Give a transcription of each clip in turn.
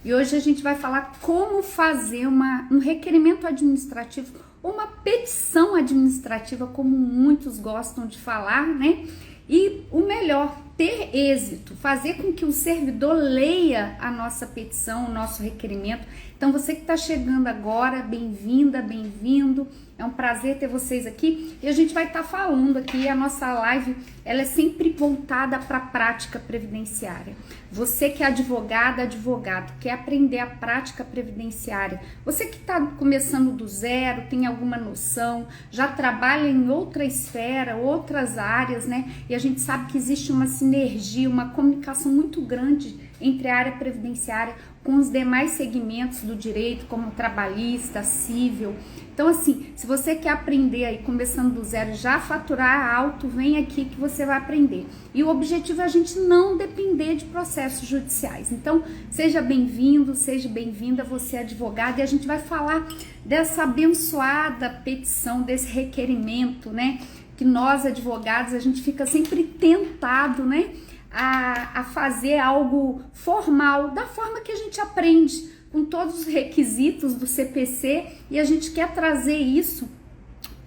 e hoje a gente vai falar como fazer um requerimento administrativo, uma petição administrativa, como muitos gostam de falar, né? E o melhor, ter êxito, fazer com que o servidor leia a nossa petição, o nosso requerimento. Então, você que está chegando agora, bem-vinda, bem-vindo. É um prazer ter vocês aqui e a gente vai estar falando aqui, a nossa live, ela é sempre voltada para a prática previdenciária. Você que é advogada, advogado, quer aprender a prática previdenciária, você que está começando do zero, tem alguma noção, já trabalha em outra esfera, outras áreas, né? E a gente sabe que existe uma sinergia, uma comunicação muito grande entre a área previdenciária com os demais segmentos do direito, como trabalhista, civil. Então, assim, se você quer aprender aí, começando do zero, já faturar alto, vem aqui que você vai aprender. E o objetivo é a gente não depender de processos judiciais. Então, seja bem-vindo, seja bem-vinda, você é advogado, e a gente vai falar dessa abençoada petição, desse requerimento, né? Que nós, advogados, a gente fica sempre tentado, né? A fazer algo formal, da forma que a gente aprende, com todos os requisitos do CPC, e a gente quer trazer isso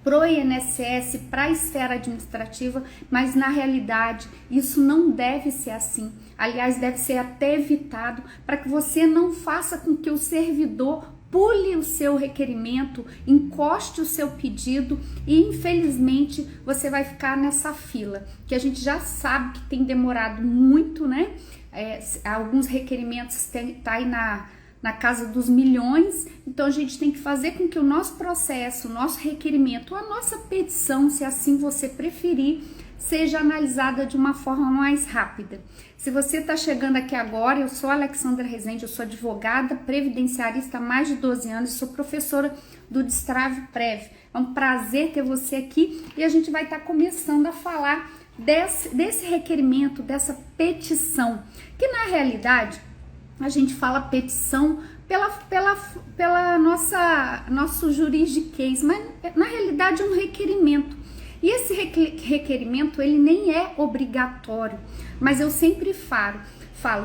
pro INSS, para a esfera administrativa, mas na realidade isso não deve ser assim. Aliás, deve ser até evitado, para que você não faça com que o servidor pule o seu requerimento, encoste o seu pedido e infelizmente você vai ficar nessa fila, que a gente já sabe que tem demorado muito, né? Alguns requerimentos tá aí na casa dos milhões, então a gente tem que fazer com que o nosso processo, o nosso requerimento, a nossa petição, se assim você preferir, seja analisada de uma forma mais rápida. Se você está chegando aqui agora, eu sou a Alexandra Rezende, eu sou advogada previdenciarista há mais de 12 anos, sou professora do Destrave Prev. É um prazer ter você aqui e a gente vai estar começando a falar desse requerimento, dessa petição, que na realidade a gente fala petição pela nosso juridiquês, mas na realidade é um requerimento. E esse requerimento, ele nem é obrigatório, mas eu sempre falo,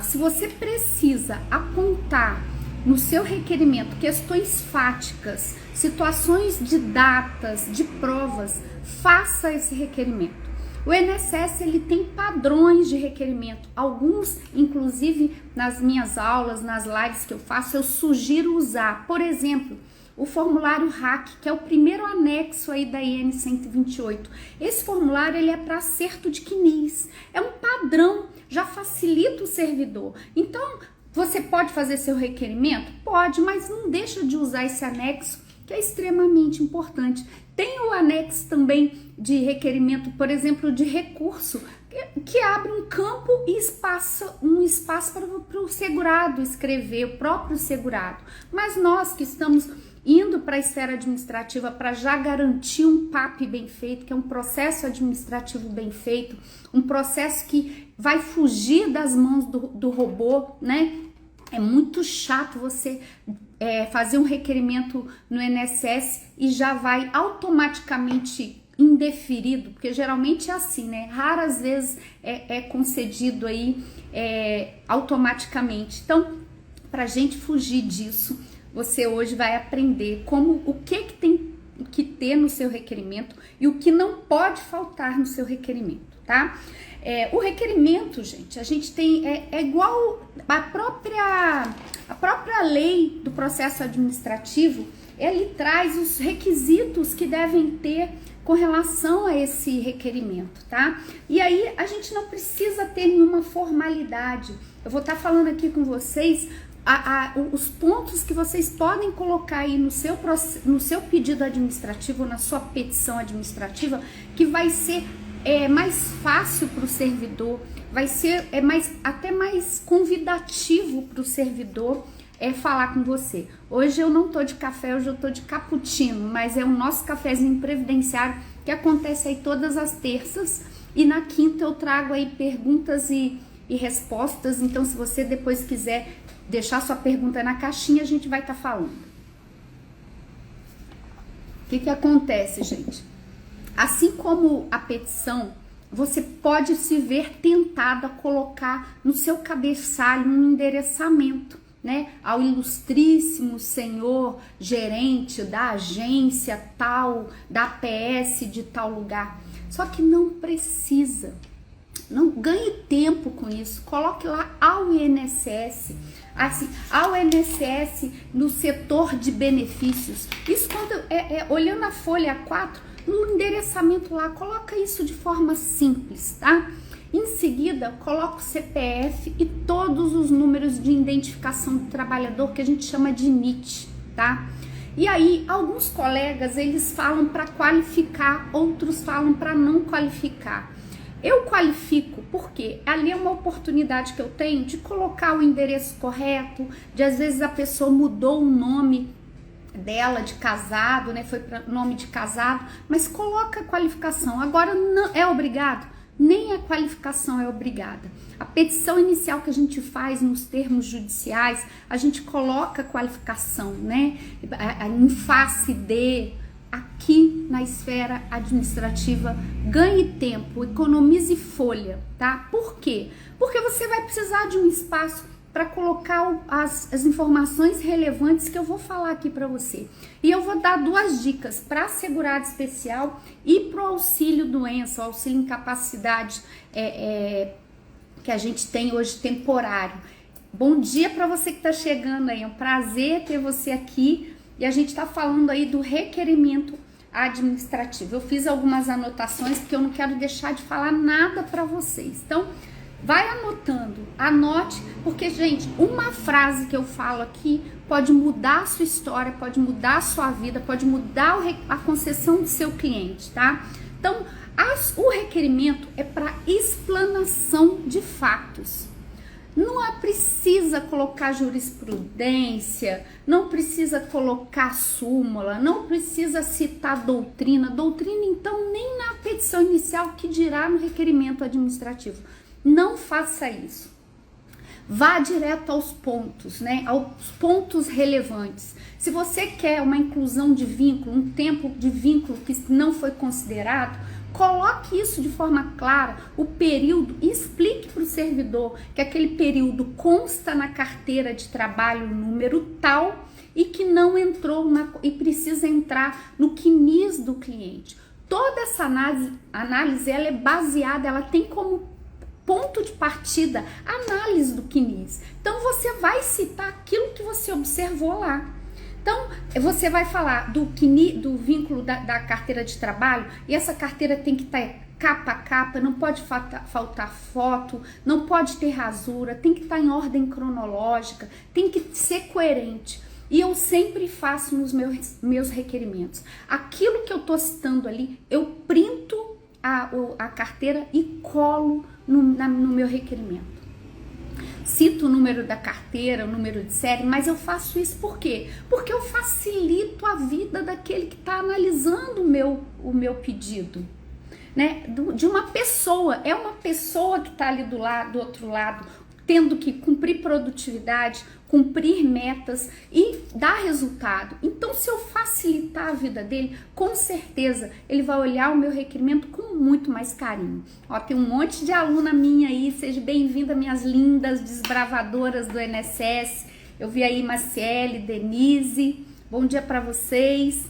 se você precisa apontar no seu requerimento questões fáticas, situações de datas, de provas, faça esse requerimento. O INSS, ele tem padrões de requerimento, alguns, inclusive, nas minhas aulas, nas lives que eu faço, eu sugiro usar, por exemplo, o formulário RAC, que é o primeiro anexo aí da IN 128. Esse formulário, ele é para acerto de CNIS, é um padrão, já facilita o servidor. Então, você pode fazer seu requerimento? Pode, mas não deixa de usar esse anexo, que é extremamente importante. Tem o anexo também de requerimento, por exemplo, de recurso, que abre um campo e um espaço para o segurado escrever, o próprio segurado. Mas nós que estamos indo para a esfera administrativa para já garantir um PAP bem feito, que é um processo administrativo bem feito, um processo que vai fugir das mãos do robô, né? É muito chato você fazer um requerimento no INSS e já vai automaticamente indeferido, porque geralmente é assim, né? Raras vezes é concedido aí automaticamente. Então, para a gente fugir disso, você hoje vai aprender o que tem que ter no seu requerimento e o que não pode faltar no seu requerimento, tá? O requerimento, gente, a gente tem, é igual a própria lei do processo administrativo, ele traz os requisitos que devem ter com relação a esse requerimento, tá? E aí a gente não precisa ter nenhuma formalidade. Eu vou estar falando aqui com vocês os pontos que vocês podem colocar aí no seu pedido administrativo, na sua petição administrativa, que vai ser mais fácil para o servidor, vai ser até mais convidativo para o servidor falar com você. Hoje eu não tô de café, hoje eu tô de cappuccino, mas é o nosso cafezinho previdenciário que acontece aí todas as terças, e na quinta eu trago aí perguntas e respostas. Então, se você depois quiser deixar sua pergunta na caixinha, a gente vai estar falando. O que acontece, gente? Assim como a petição, você pode se ver tentado a colocar no seu cabeçalho um endereçamento, né, ao ilustríssimo senhor gerente da agência tal, da PS de tal lugar. Só que não precisa. Não ganhe tempo com isso. Coloque lá ao INSS, assim, ao INSS no setor de benefícios. Isso quando olhando a folha A4, no endereçamento lá, coloca isso de forma simples, tá? Em seguida, coloca o CPF e todos os números de identificação do trabalhador, que a gente chama de NIT, tá? E aí, alguns colegas, eles falam para qualificar, outros falam para não qualificar. Eu qualifico porque ali é uma oportunidade que eu tenho de colocar o endereço correto, de às vezes a pessoa mudou o nome dela de casado, né? Foi para nome de casado, mas coloca a qualificação. Agora não é obrigado. Nem a qualificação é obrigada. A petição inicial que a gente faz nos termos judiciais, a gente coloca a qualificação, né? Em face de, aqui na esfera administrativa, ganhe tempo, economize folha, tá? Por quê? Porque você vai precisar de um espaço para colocar as informações relevantes que eu vou falar aqui para você. E eu vou dar duas dicas para segurado especial e para o auxílio doença, o auxílio incapacidade que a gente tem hoje temporário. Bom dia para você que está chegando aí, é um prazer ter você aqui e a gente está falando aí do requerimento administrativo. Eu fiz algumas anotações porque eu não quero deixar de falar nada para vocês. Então, vai anotando, anote, porque, gente, uma frase que eu falo aqui pode mudar a sua história, pode mudar a sua vida, pode mudar a concessão do seu cliente, tá? Então, o requerimento é para explanação de fatos. Não precisa colocar jurisprudência, não precisa colocar súmula, não precisa citar doutrina. Doutrina, então, nem na petição inicial, que dirá no requerimento administrativo. Não faça isso. Vá direto aos pontos, né? Aos pontos relevantes. Se você quer uma inclusão de vínculo, um tempo de vínculo que não foi considerado, coloque isso de forma clara, o período, e explique para o servidor que aquele período consta na carteira de trabalho número tal e que não entrou e precisa entrar no CNIS do cliente. Toda essa análise ela é baseada, ela tem como ponto de partida análise do CNIS. Então você vai citar aquilo que você observou lá. Então você vai falar do vínculo da carteira de trabalho, e essa carteira tem que estar capa a capa, não pode faltar foto, não pode ter rasura, tem que estar em ordem cronológica, tem que ser coerente. E eu sempre faço nos meus requerimentos. Aquilo que eu estou citando ali, eu printo a carteira e colo no meu requerimento. Cito o número da carteira, o número de série, mas eu faço isso por quê? Porque eu facilito a vida daquele que está analisando o meu pedido, né? De uma pessoa, é uma pessoa que está ali do outro lado, tendo que cumprir produtividade, cumprir metas e dar resultado. Então, se eu facilitar a vida dele, com certeza ele vai olhar o meu requerimento com muito mais carinho. Ó, tem um monte de aluna minha aí, seja bem-vinda, minhas lindas desbravadoras do INSS. Eu vi aí Maciele, Denise, bom dia para vocês.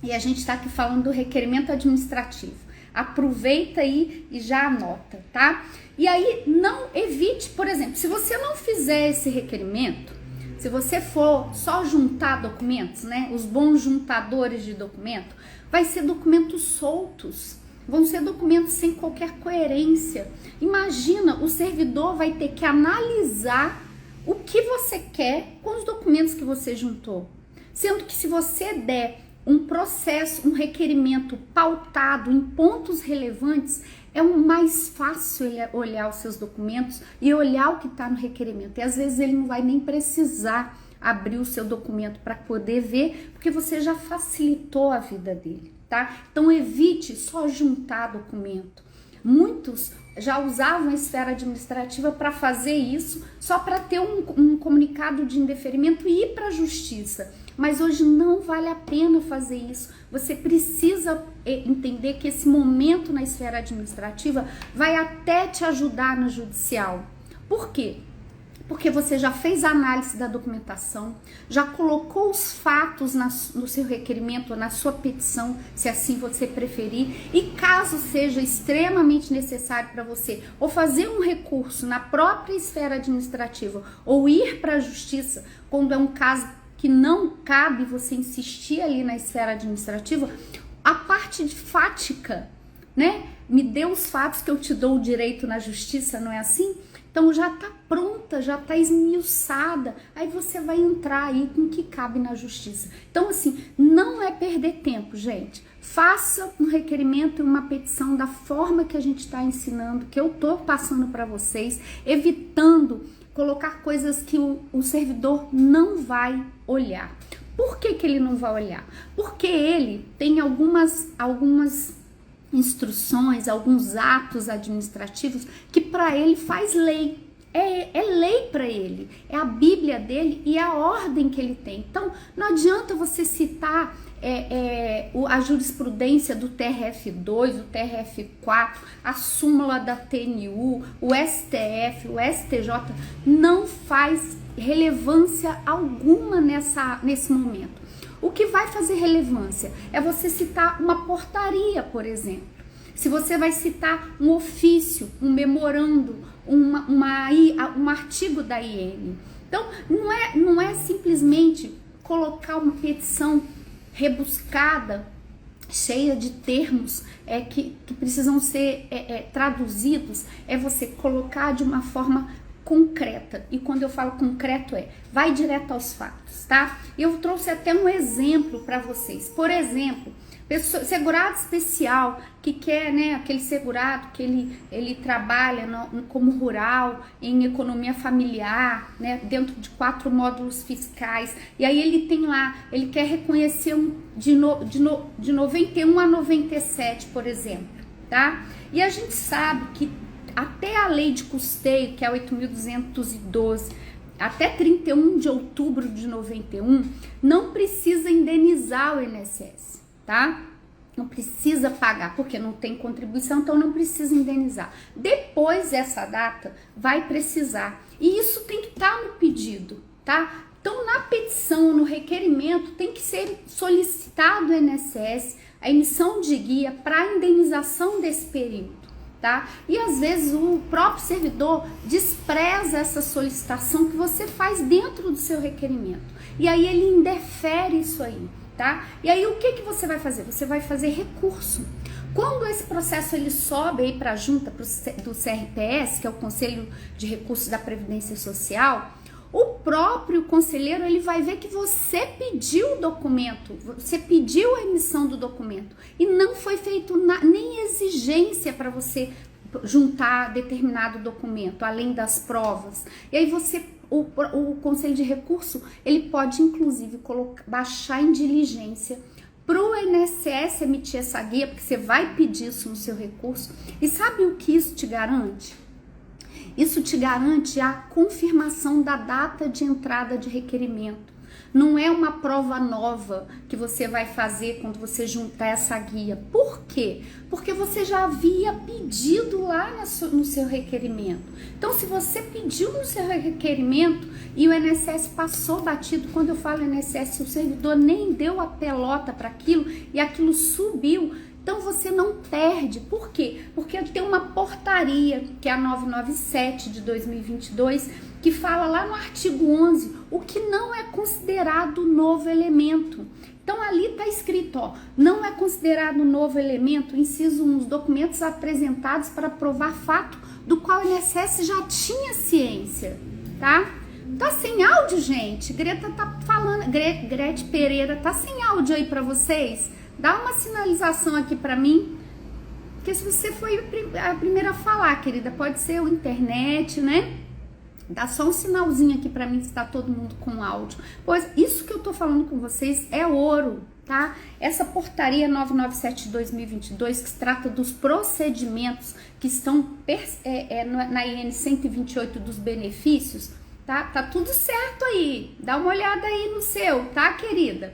E a gente está aqui falando do requerimento administrativo. Aproveita aí e já anota, tá? E aí não evite, por exemplo, se você não fizer esse requerimento, se você for só juntar documentos, né? Os bons juntadores de documento, vai ser documentos soltos, vão ser documentos sem qualquer coerência. Imagina, o servidor vai ter que analisar o que você quer com os documentos que você juntou. Sendo que se você der um processo, um requerimento pautado em pontos relevantes, é o mais fácil ele olhar os seus documentos e olhar o que está no requerimento. E às vezes ele não vai nem precisar abrir o seu documento para poder ver, porque você já facilitou a vida dele, tá? Então evite só juntar documento. Muitos já usavam a esfera administrativa para fazer isso, só para ter um comunicado de indeferimento e ir para a justiça. Mas hoje não vale a pena fazer isso. Você precisa entender que esse momento na esfera administrativa vai até te ajudar no judicial. Por quê? Porque você já fez a análise da documentação, já colocou os fatos no seu requerimento, na sua petição, se assim você preferir, e caso seja extremamente necessário para você ou fazer um recurso na própria esfera administrativa ou ir para a justiça, quando é um caso que não cabe você insistir ali na esfera administrativa, a parte de fática, né? Me dê os fatos que eu te dou o direito na justiça, não é assim? Então já tá pronta, já tá esmiuçada, aí você vai entrar aí com o que cabe na justiça. Então assim, não é perder tempo, gente. Faça um requerimento e uma petição da forma que a gente está ensinando, que eu tô passando para vocês, evitando colocar coisas que o servidor não vai olhar. Por que ele não vai olhar? Porque ele tem algumas instruções, alguns atos administrativos que para ele faz lei. É lei para ele, é a Bíblia dele e a ordem que ele tem. Então, não adianta você citar a jurisprudência do TRF2, o TRF4, a súmula da TNU, o STF, o STJ, não faz relevância alguma nesse momento. O que vai fazer relevância é você citar uma portaria, por exemplo. Se você vai citar um ofício, um memorando, um artigo da IN. Então, não é simplesmente colocar uma petição rebuscada, cheia de termos que precisam ser traduzidos, é você colocar de uma forma concreta. E quando eu falo concreto vai direto aos fatos, tá? Eu trouxe até um exemplo para vocês. Por exemplo, segurado especial que quer, né, aquele segurado que ele trabalha como rural, em economia familiar, né, dentro de 4 módulos fiscais, e aí ele tem lá, ele quer reconhecer de 91 a 97, por exemplo, tá? E a gente sabe que até a lei de custeio, que é 8.212, até 31 de outubro de 91, não precisa indenizar o INSS, tá? Não precisa pagar, porque não tem contribuição, então não precisa indenizar. Depois dessa data, vai precisar. E isso tem que estar no pedido, tá? Então, na petição, no requerimento, tem que ser solicitado o INSS, a emissão de guia para indenização desse período. Tá? E às vezes o próprio servidor despreza essa solicitação que você faz dentro do seu requerimento. E aí ele indefere isso aí, tá? E aí o que você vai fazer? Você vai fazer recurso. Quando esse processo ele sobe aí para a junta do CRPS, que é o Conselho de Recursos da Previdência Social, o próprio conselheiro ele vai ver que você pediu o documento, você pediu a emissão do documento e não foi feito nem exigência para você juntar determinado documento, além das provas. E aí o Conselho de Recurso ele pode inclusive baixar em diligência para o INSS emitir essa guia, porque você vai pedir isso no seu recurso. E sabe o que isso te garante? Isso te garante a confirmação da data de entrada de requerimento. Não é uma prova nova que você vai fazer quando você juntar essa guia. Por quê? Porque você já havia pedido lá no seu requerimento. Então, se você pediu no seu requerimento e o INSS passou batido, quando eu falo INSS, o servidor nem deu a pelota para aquilo e aquilo subiu, então você não perde. Por quê? Porque tem uma portaria, que é a 997 de 2022, que fala lá no artigo 11, o que não é considerado novo elemento. Então ali está escrito, ó, não é considerado novo elemento, inciso 1, os documentos apresentados para provar fato do qual o INSS já tinha ciência, tá? Tá sem áudio, gente? Greta tá falando, Grete Pereira, tá sem áudio aí para vocês? Dá uma sinalização aqui para mim, porque se você foi a primeira a falar, querida, pode ser a internet, né? Dá só um sinalzinho aqui para mim se tá todo mundo com áudio. Pois isso que eu tô falando com vocês é ouro, tá? Essa portaria 997 de 2022, que se trata dos procedimentos que estão na IN 128 dos benefícios, tá? Tá tudo certo aí. Dá uma olhada aí no seu, tá, querida?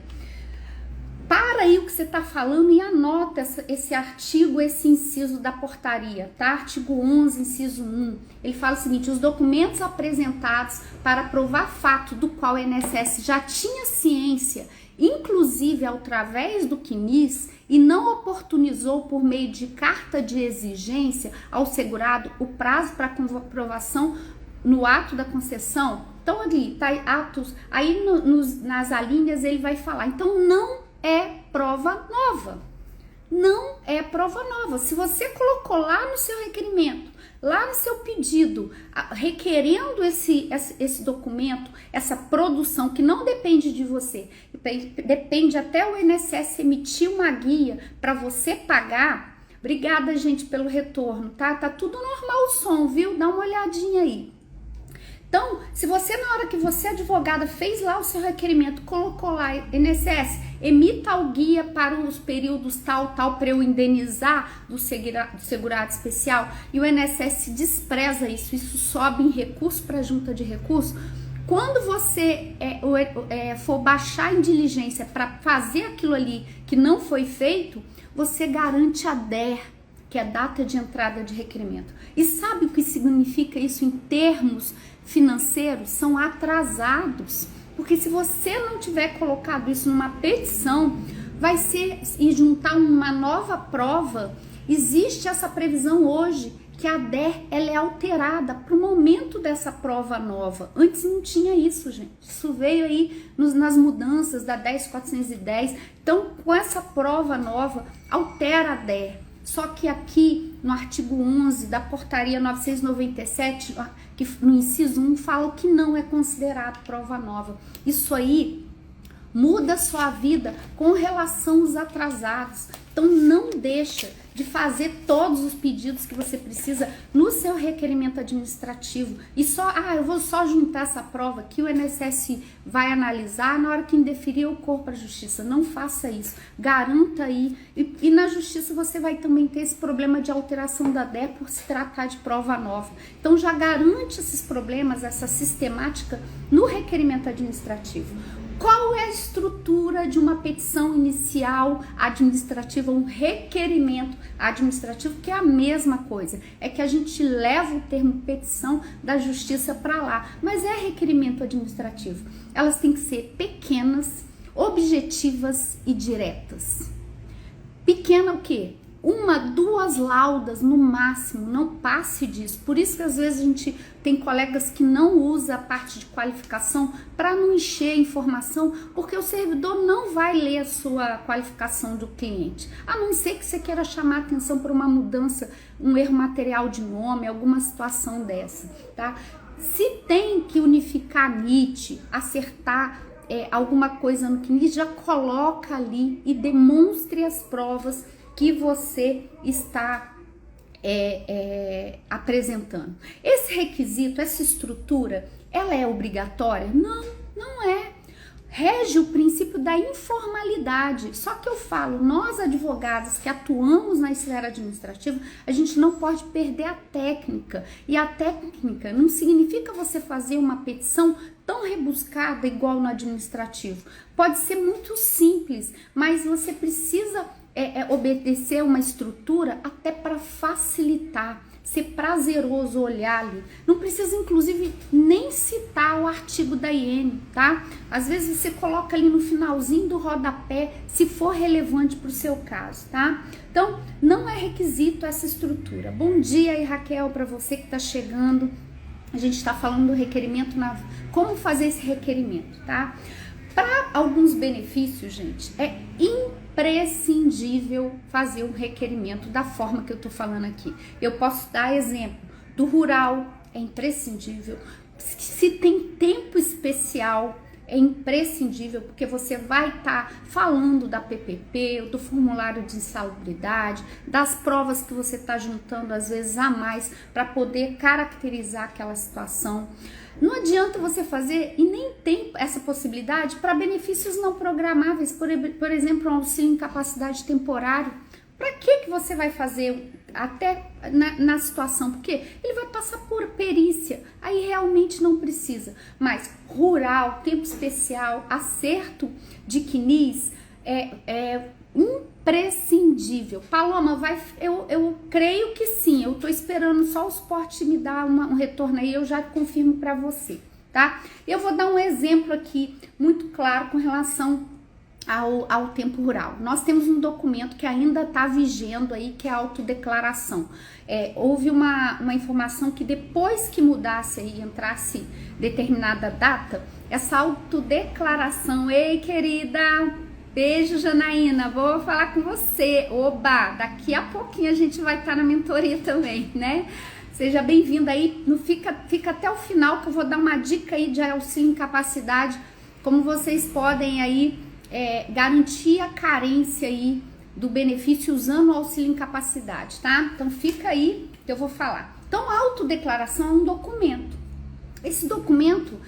Para aí o que você está falando e anota esse artigo, esse inciso da portaria, tá? Artigo 11, inciso 1. Ele fala o seguinte: os documentos apresentados para provar fato do qual o INSS já tinha ciência, inclusive através do CNIS, e não oportunizou por meio de carta de exigência ao segurado o prazo para comprovação no ato da concessão. Então ali, tá atos, aí nas alíneas ele vai falar, então não é prova nova. Não é prova nova. Se você colocou lá no seu requerimento, lá no seu pedido, requerendo esse documento, essa produção que não depende de você, depende até o INSS emitir uma guia para você pagar. Obrigada, gente, pelo retorno, tá? Tá tudo normal o som, viu? Dá uma olhadinha aí. Então, se você, na hora que você, advogada, fez lá o seu requerimento, colocou lá INSS, emita o guia para os períodos tal, para eu indenizar do segurado especial, e o INSS despreza isso sobe em recurso para a junta de recurso. Quando você for baixar em diligência para fazer aquilo ali que não foi feito, você garante a DER, que é a data de entrada de requerimento. E sabe o que significa isso em termos financeiros? São atrasados. Porque se você não tiver colocado isso numa petição, vai ser, e juntar uma nova prova, existe essa previsão hoje, que a DER ela é alterada para o momento dessa prova nova. Antes não tinha isso, gente. Isso veio aí nas mudanças da 10.410. Então, com essa prova nova, altera a DER. Só que aqui no artigo 11 da portaria 997, que no inciso 1 fala que não é considerado prova nova. Isso aí muda a sua vida com relação aos atrasados. Então não deixa de fazer todos os pedidos que você precisa no seu requerimento administrativo. E eu vou só juntar essa prova que o INSS vai analisar na hora que indeferir o corpo para a justiça. Não faça isso. Garanta aí. E na justiça você vai também ter esse problema de alteração da DER por se tratar de prova nova. Então já garante esses problemas, essa sistemática no requerimento administrativo. Qual é a estrutura de uma petição inicial administrativa, um requerimento administrativo, que é a mesma coisa? É que a gente leva o termo petição da justiça para lá, mas é requerimento administrativo. Elas têm que ser pequenas, objetivas e diretas. Pequena o quê? 1, 2 laudas no máximo, não passe disso. Por isso que às vezes a gente tem colegas que não usa a parte de qualificação para não encher a informação, porque o servidor não vai ler a sua qualificação do cliente, a não ser que você queira chamar atenção para uma mudança, um erro material de nome, alguma situação dessa, tá? Se tem que unificar NIT, acertar alguma coisa no CNIS, já coloca ali e demonstre as provas que você está apresentando. Esse requisito, essa estrutura, ela é obrigatória? Não, não é. Rege o princípio da informalidade. Só que eu falo, nós advogados que atuamos na esfera administrativa, a gente não pode perder a técnica. E a técnica não significa você fazer uma petição tão rebuscada igual no administrativo. Pode ser muito simples, mas você precisa obedecer uma estrutura até para facilitar, ser prazeroso olhar ali. Não precisa, inclusive, nem citar o artigo da IN, tá? Às vezes você coloca ali no finalzinho do rodapé, se for relevante para o seu caso, tá? Então, não é requisito essa estrutura. Bom dia aí, Raquel, para você que está chegando. A gente está falando do requerimento, como fazer esse requerimento, tá? Para alguns benefícios, gente, é imprescindível fazer um requerimento da forma que eu tô falando aqui. Eu posso dar exemplo do rural, é imprescindível. Se tem tempo especial, é imprescindível, porque você vai estar falando da PPP, do formulário de insalubridade, das provas que você está juntando, às vezes a mais, para poder caracterizar aquela situação. Não adianta você fazer, e nem tem essa possibilidade, para benefícios não programáveis, por exemplo, um auxílio em capacidade temporária. Para que você vai fazer até na situação? Porque ele vai passar por perícia, aí realmente não precisa. Mas rural, tempo especial, acerto de CNIS, é imprescindível. Paloma, eu creio que sim, eu tô esperando só o suporte me dar um retorno aí, eu já confirmo para você, tá? Eu vou dar um exemplo aqui muito claro com relação ao tempo rural. Nós temos um documento que ainda está vigendo aí, que é a autodeclaração. Houve uma informação que depois que mudasse e entrasse determinada data, essa autodeclaração, ei querida, beijo Janaína, vou falar com você, oba, daqui a pouquinho a gente vai estar na mentoria também, né? Seja bem-vinda aí, fica até o final que eu vou dar uma dica aí de auxílio incapacidade, como vocês podem aí garantir a carência aí do benefício usando o auxílio incapacidade, tá? Então fica aí que eu vou falar. Então a autodeclaração é um documento. Esse documento,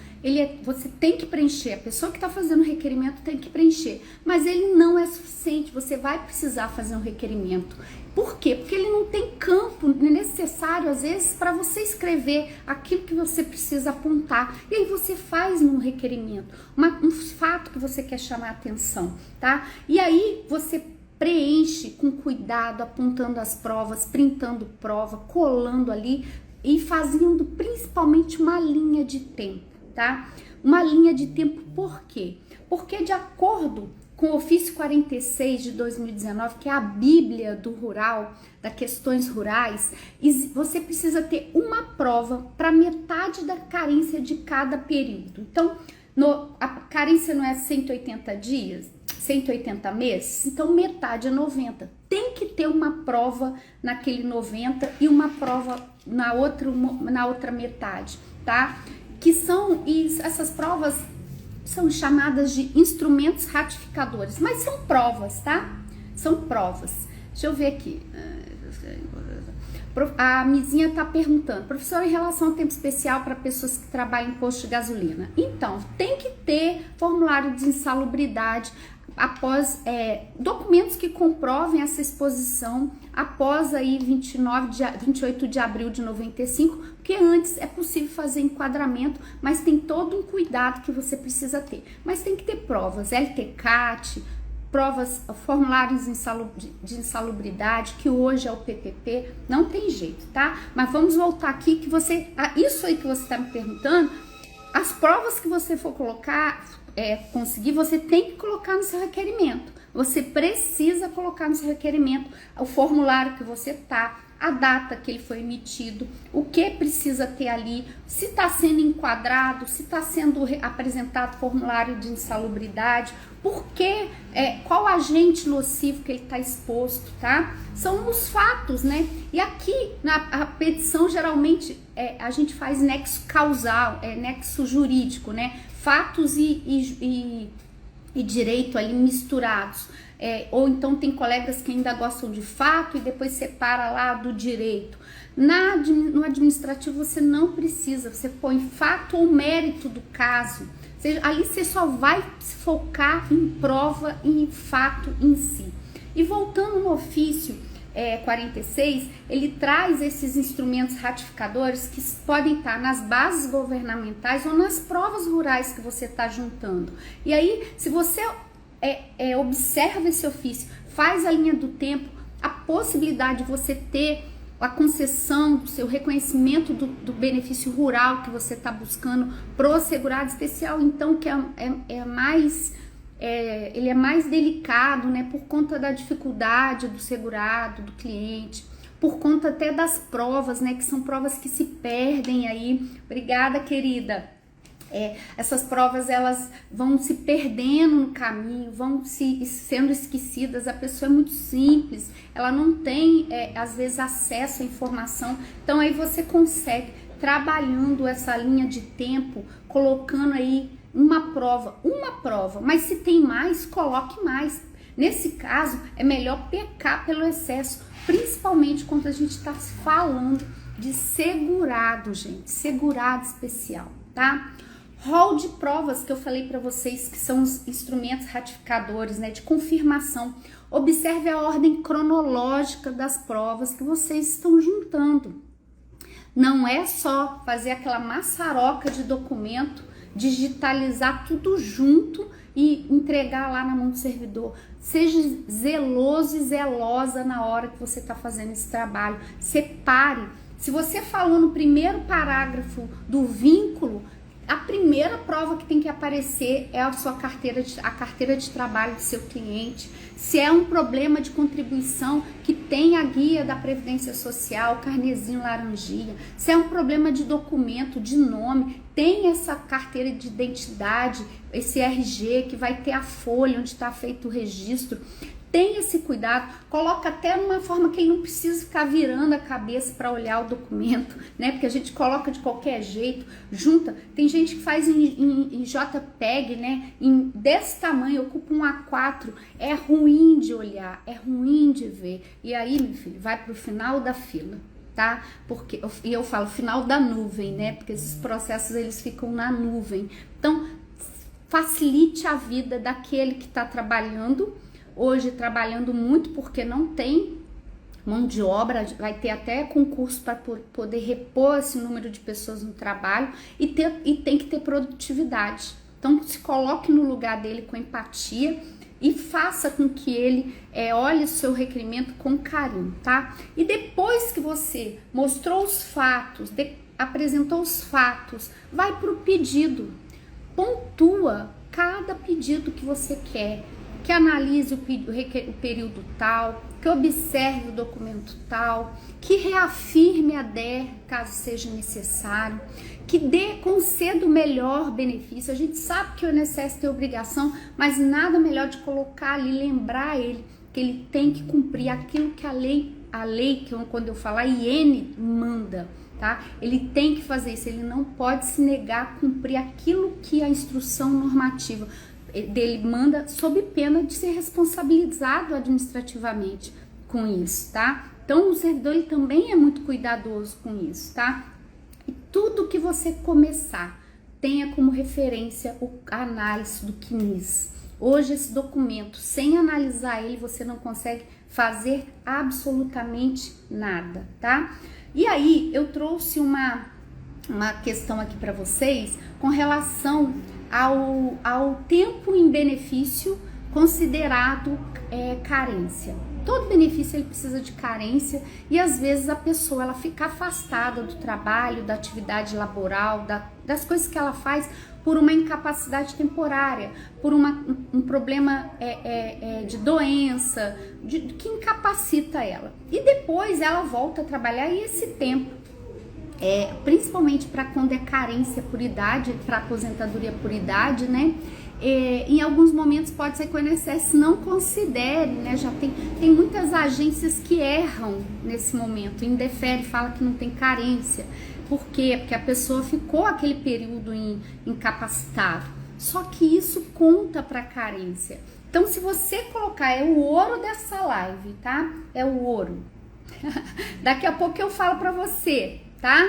você tem que preencher, a pessoa que está fazendo o requerimento tem que preencher, mas ele não é suficiente, você vai precisar fazer um requerimento. Por quê? Porque ele não tem campo necessário, às vezes, para você escrever aquilo que você precisa apontar. E aí você faz um requerimento, um fato que você quer chamar a atenção, tá? E aí você preenche com cuidado, apontando as provas, printando prova, colando ali e fazendo principalmente uma linha de tempo, tá? Uma linha de tempo por quê? Porque de acordo com o ofício 46 de 2019, que é a Bíblia do Rural, das questões rurais, você precisa ter uma prova para metade da carência de cada período. Então, a carência não é 180 dias, 180 meses, então metade é 90. Tem que ter uma prova naquele 90 e uma prova na outra metade, tá? Essas provas são chamadas de instrumentos ratificadores, mas são provas, tá? São provas. Deixa eu ver aqui. A Mizinha tá perguntando, professora, em relação ao tempo especial para pessoas que trabalham em posto de gasolina. Então, tem que ter formulário de insalubridade após documentos que comprovem essa exposição após aí 28 de abril de 95, porque antes é possível fazer enquadramento, mas tem todo um cuidado que você precisa ter. Mas tem que ter provas, LTCAT, provas, formulários de insalubridade, que hoje é o PPP, não tem jeito, tá? Mas vamos voltar aqui que isso aí que você está me perguntando, as provas que você for colocar, conseguir, você tem que colocar no seu requerimento. Você precisa colocar no seu requerimento o formulário que você tá, a data que ele foi emitido, o que precisa ter ali, se está sendo enquadrado, se está sendo apresentado formulário de insalubridade, qual agente nocivo que ele está exposto, tá? São os fatos, né? E aqui na petição geralmente a gente faz nexo causal, nexo jurídico, né? Fatos e direito ali misturados. Ou então tem colegas que ainda gostam de fato e depois separa lá do direito. No administrativo você não precisa, você põe fato ou mérito do caso. Ali você só vai se focar em prova e em fato em si. E voltando no ofício 46, ele traz esses instrumentos ratificadores que podem estar nas bases governamentais ou nas provas rurais que você está juntando. E aí, se você observa esse ofício, faz a linha do tempo, a possibilidade de você ter a concessão do seu reconhecimento do benefício rural que você está buscando pro segurado especial, então que ele é mais delicado, né, por conta da dificuldade do segurado, do cliente, por conta até das provas, né, que são provas que se perdem aí. Obrigada, querida. Essas provas, elas vão se perdendo no caminho, vão sendo esquecidas. A pessoa é muito simples, ela não tem, às vezes, acesso à informação. Então, aí você consegue, trabalhando essa linha de tempo, colocando aí uma prova, mas se tem mais, coloque mais. Nesse caso, é melhor pecar pelo excesso, principalmente quando a gente está falando de segurado, gente, segurado especial, tá? Rol de provas que eu falei para vocês, que são os instrumentos ratificadores, né, de confirmação. Observe a ordem cronológica das provas que vocês estão juntando. Não é só fazer aquela maçaroca de documento, digitalizar tudo junto e entregar lá na mão do servidor. Seja zeloso e zelosa na hora que você está fazendo esse trabalho. Separe. Se você falou no primeiro parágrafo do vínculo, a primeira prova que tem que aparecer é a sua carteira de trabalho do seu cliente. Se é um problema de contribuição, que tem a guia da Previdência Social, o carnezinho laranjinha. Se é um problema de documento, de nome, tem essa carteira de identidade, esse RG, que vai ter a folha onde está feito o registro. Tenha esse cuidado, coloca até numa forma que ele não precisa ficar virando a cabeça para olhar o documento, né? Porque a gente coloca de qualquer jeito, junta. Tem gente que faz em JPEG, né? Desse tamanho, ocupa um A4. É ruim de olhar, é ruim de ver. E aí, meu filho, vai pro final da fila, tá? Porque, e eu falo final da nuvem, né? Porque esses processos, eles ficam na nuvem. Então, facilite a vida daquele que está trabalhando, hoje trabalhando muito porque não tem mão de obra, vai ter até concurso para poder repor esse número de pessoas no trabalho e tem que ter produtividade. Então se coloque no lugar dele com empatia e faça com que ele olhe o seu requerimento com carinho, tá? E depois que você mostrou os fatos, apresentou os fatos, vai para o pedido, pontua cada pedido que você quer, que analise o período tal, que observe o documento tal, que reafirme a DER, caso seja necessário, que conceda o melhor benefício. A gente sabe que o INSS tem obrigação, mas nada melhor de colocar ali, lembrar ele que ele tem que cumprir aquilo que a lei, que quando eu falar IN, manda, tá? Ele tem que fazer isso, ele não pode se negar a cumprir aquilo que a instrução normativa dele manda, sob pena de ser responsabilizado administrativamente com isso, tá? Então o servidor ele também é muito cuidadoso com isso, tá? E tudo que você começar, tenha como referência a análise do CNIS. Hoje esse documento, sem analisar ele, você não consegue fazer absolutamente nada, tá? E aí eu trouxe uma questão aqui para vocês com relação ao tempo em benefício considerado carência. Todo benefício ele precisa de carência e às vezes a pessoa ela fica afastada do trabalho, da atividade laboral, das coisas que ela faz por uma incapacidade temporária, por um problema de doença, que incapacita ela. E depois ela volta a trabalhar e esse tempo, principalmente para quando é carência por idade, para aposentadoria por idade, né? Em alguns momentos pode ser que o INSS não considere, né? Já tem muitas agências que erram nesse momento, indefere, fala que não tem carência. Por quê? Porque a pessoa ficou aquele período incapacitado. Só que isso conta para carência. Então, se você colocar, é o ouro dessa live, tá? É o ouro. Daqui a pouco eu falo para você, tá?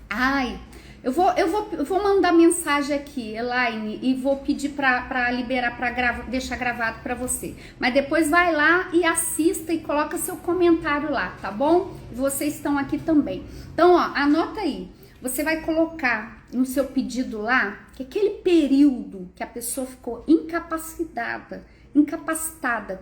Ai, eu vou mandar mensagem aqui, Elaine, e vou pedir para liberar, para deixar gravado para você. Mas depois vai lá e assista e coloca seu comentário lá, tá bom? Vocês estão aqui também. Então, ó, anota aí. Você vai colocar no seu pedido lá que aquele período que a pessoa ficou incapacitada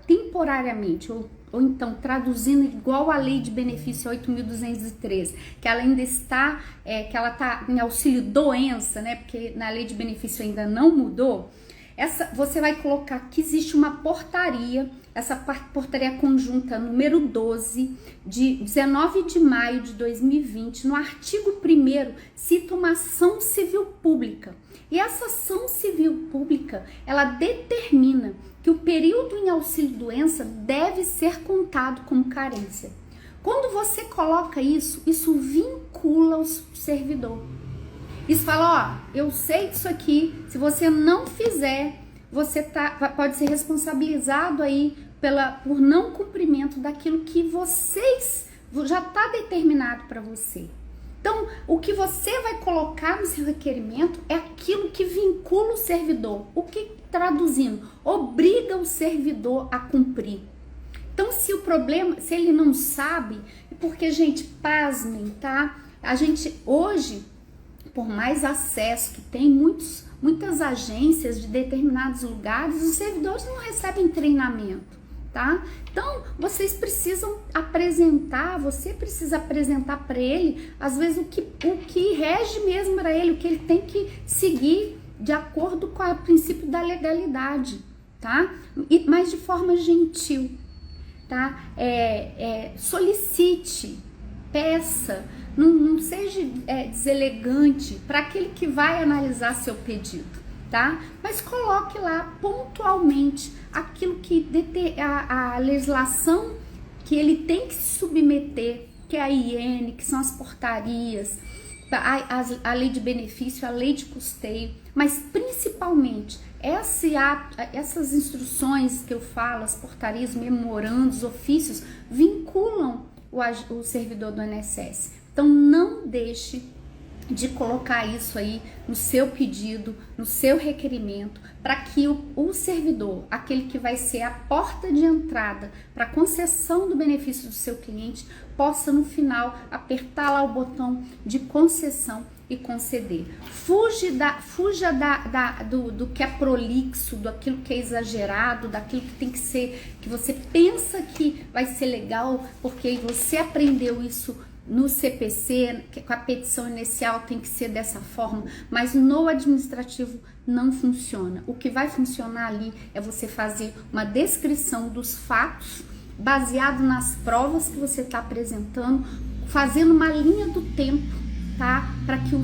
temporariamente, ou então traduzindo igual a lei de benefício 8.213, que ela ainda está, que ela está em auxílio doença, né? Porque na lei de benefício ainda não mudou. Você vai colocar que existe uma portaria, essa portaria conjunta número 12, de 19 de maio de 2020, no artigo 1º, cita uma ação civil pública. E essa ação civil pública, ela determina que o período em auxílio-doença deve ser contado como carência. Quando você coloca isso vincula o servidor. Isso fala, ó, eu sei disso aqui, se você não fizer, você pode ser responsabilizado aí por não cumprimento daquilo que vocês já está determinado para você. Então, o que você vai colocar no seu requerimento é aquilo que vincula o servidor. O que, traduzindo, obriga o servidor a cumprir. Então, se ele não sabe, porque, gente, pasmem, tá? A gente hoje por mais acesso que tem, muitas agências de determinados lugares, os servidores não recebem treinamento, tá? Então, vocês precisam apresentar, você precisa apresentar para ele, às vezes, o que rege mesmo para ele, o que ele tem que seguir de acordo com o princípio da legalidade, tá? Mas de forma gentil, tá? Solicite, peça, não seja deselegante para aquele que vai analisar seu pedido, tá? Mas coloque lá pontualmente aquilo que a legislação que ele tem que se submeter, que é a IN, que são as portarias, a lei de benefício, a lei de custeio, mas principalmente essas instruções que eu falo, as portarias, memorandos, ofícios, vinculam o servidor do INSS. Então não deixe de colocar isso aí no seu pedido, no seu requerimento, para que o servidor, aquele que vai ser a porta de entrada para a concessão do benefício do seu cliente, possa no final apertar lá o botão de concessão e conceder. Fuja do que é prolixo, daquilo que é exagerado, daquilo que tem que ser, que você pensa que vai ser legal, porque você aprendeu isso no CPC, que com a petição inicial tem que ser dessa forma, mas no administrativo não funciona. O que vai funcionar ali é você fazer uma descrição dos fatos, baseado nas provas que você está apresentando, fazendo uma linha do tempo, tá? Para que o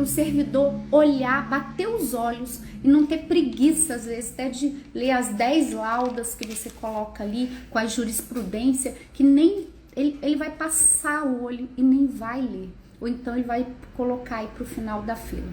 servidor olhar, bater os olhos e não ter preguiça, às vezes, até de ler as 10 laudas que você coloca ali, com a jurisprudência, que nem ele vai passar o olho e nem vai ler, ou então ele vai colocar aí pro final da fila.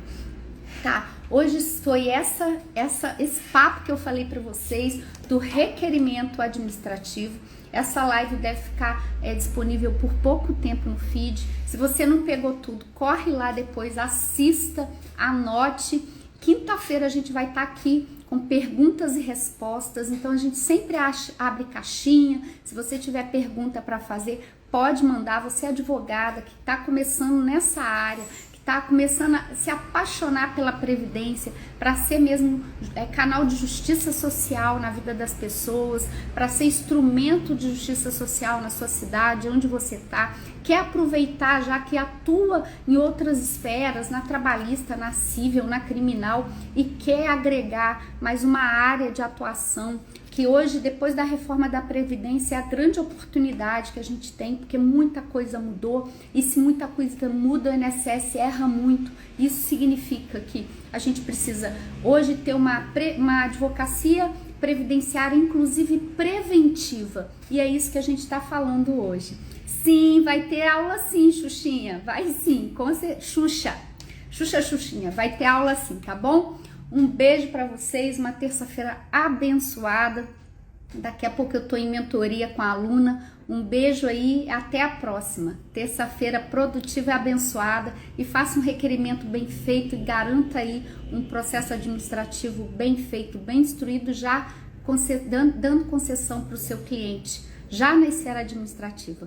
Tá, hoje foi esse papo que eu falei para vocês do requerimento administrativo. Essa live deve ficar disponível por pouco tempo no feed. Se você não pegou tudo, corre lá depois, assista, anote. Quinta-feira a gente vai estar aqui com perguntas e respostas, então a gente sempre abre caixinha. Se você tiver pergunta para fazer, pode mandar. Você é advogada que está começando nessa área, que está começando a se apaixonar pela Previdência, para ser mesmo canal de justiça social na vida das pessoas, para ser instrumento de justiça social na sua cidade, onde você está, quer aproveitar já que atua em outras esferas, na trabalhista, na civil, na criminal, e quer agregar mais uma área de atuação, que hoje, depois da reforma da Previdência, é a grande oportunidade que a gente tem, porque muita coisa mudou, e se muita coisa muda, o INSS erra muito. Isso significa que a gente precisa hoje ter uma advocacia previdenciária, inclusive preventiva, e é isso que a gente está falando hoje. Sim, vai ter aula sim, Xuxinha, vai sim, Xuxinha, vai ter aula sim, tá bom? Um beijo para vocês, uma terça-feira abençoada. Daqui a pouco eu tô em mentoria com a aluna. Um beijo aí, até a próxima. Terça-feira produtiva e abençoada. E faça um requerimento bem feito e garanta aí um processo administrativo bem feito, bem instruído, já dando concessão para o seu cliente, já na esfera administrativa.